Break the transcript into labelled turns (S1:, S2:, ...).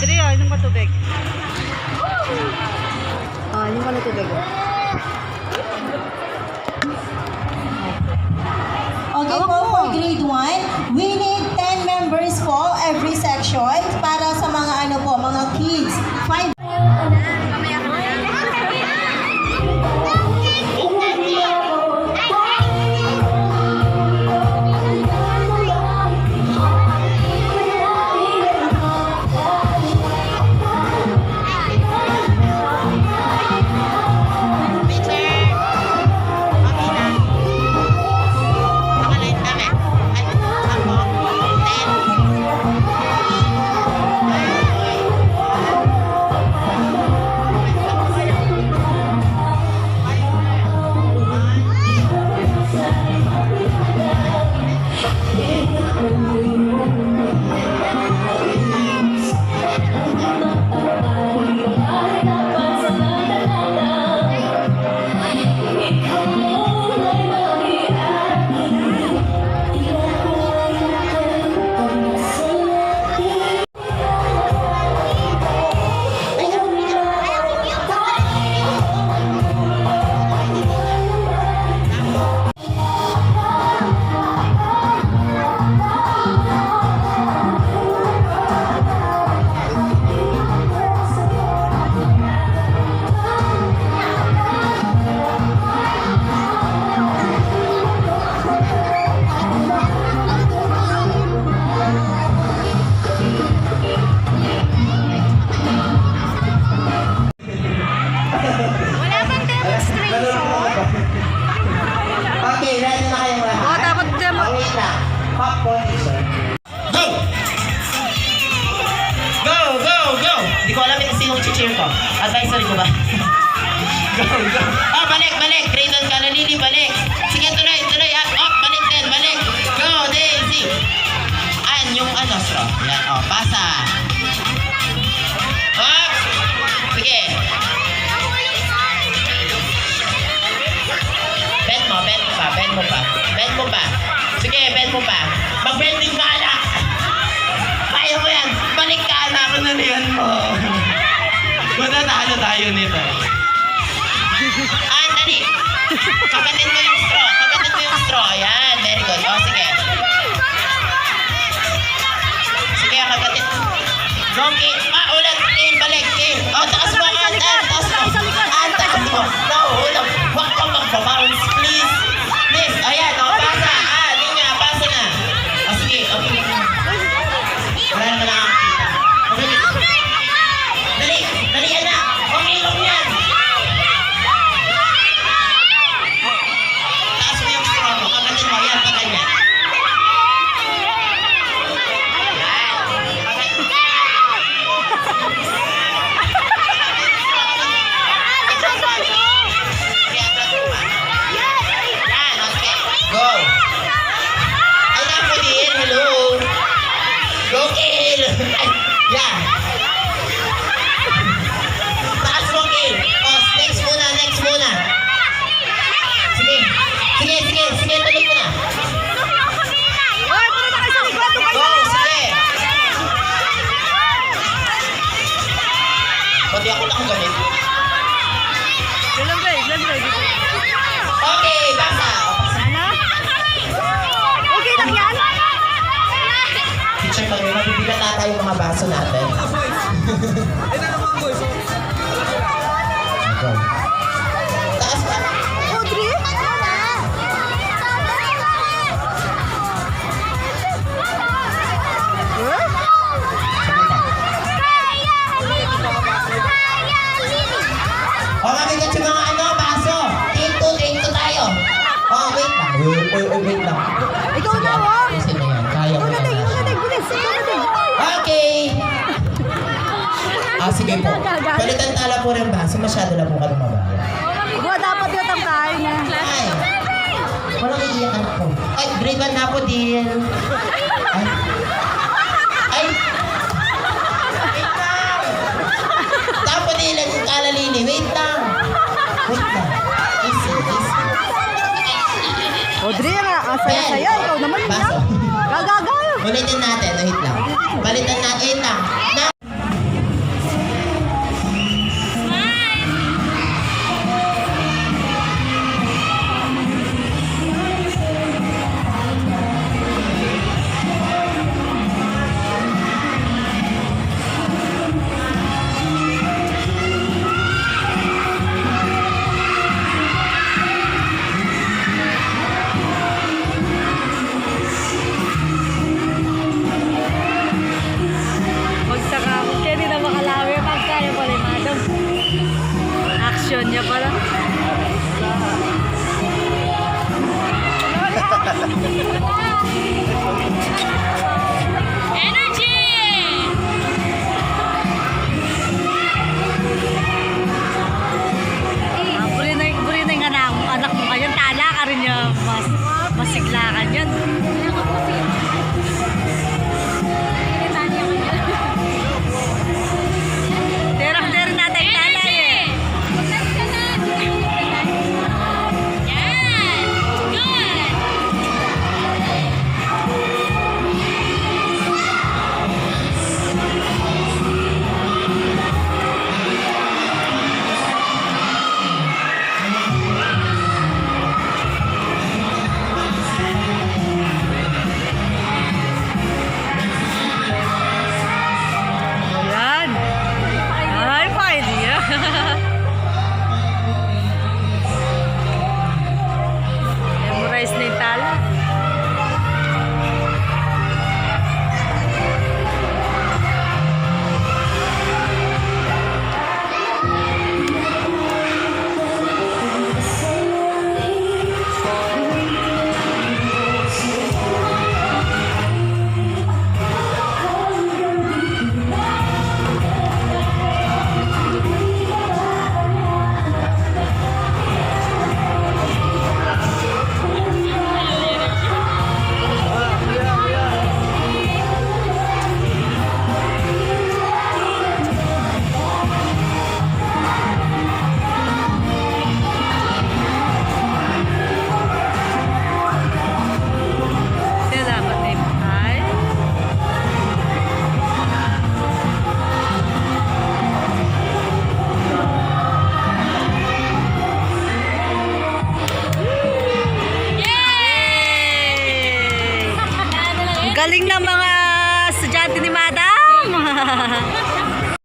S1: Madria, inom ka tubig. Inom ka na tubig.
S2: Okay po, for grade 1, we need 10 members po every section para sa mga mga kids. 5.
S3: Hindi ko alam yung sinong cheer ko. Advisory ko ba? Go, go. Balik. Grayson ka, Lily, balik. Sige, tuloy. Balik din, balik. mo pa. Mag-bending ka na. Kaya mo yan. Balik ka na ako na niyan mo. Matatalo tayo nito. Dali. Kagatin mo yung straw. Kagatin mo yung straw. Ayan, very good. O, sige. Sige, kagatin. Go, Kate. Ulat. Kate, balik. Kate. O, taas mo. Taas mo. Taas mo. No, ulat. Huwag kang magbabounce, please. Please. Ayan, o, pasa. Linya, pasa na. O, sige. Okay. Wala naman nakakita. Dali. Dali, anak. Okay lang yan. Taas mo yung straw mo. Kagatin mo. Ayan, paganyan. Go! Ay, napo din. Hello! Go, Kill! Yan! Taas mo, Kill! O, next muna, next muna. Sige, sige, sige, sige, tuloy mo na. Go, sige! Pati ako lang galit. Okay, basta. Teacher, pag may mabibigat na tayo mga baso natin. Go. Taas pa. O, mabigat yung mga baso. Take two tayo. Oh, wait lang. Wait lang.
S1: Ikaw na, oh!
S3: Ayusin mo yan. Kaya mo yan.
S1: Bilis!
S3: Okay. Sige po. Palitan tala po rin baso. Masyado na po ka lumabaya.
S1: Buwa dapat yun ang kain na.
S3: Ay. Walang iiyak anak ko. Ay, grade 1 na po din. Ay. Ay. Wait lang. Tapo din lang yung kalalini. Wait lang. Wait lang. Easy.
S1: Audrey, ang saya-saya. Ikaw naman yun.
S3: Baso.
S1: Gagagal.
S3: Ulitin natin. Wait lang. Balitan natin. Wait lang.
S1: Magsaka ako. Kaya di na makalawi. Pagkaya pala yung madam. Action niya pala. Buri na yung anak mo kayo. Tala ka rin niya. Masigla ka dyan.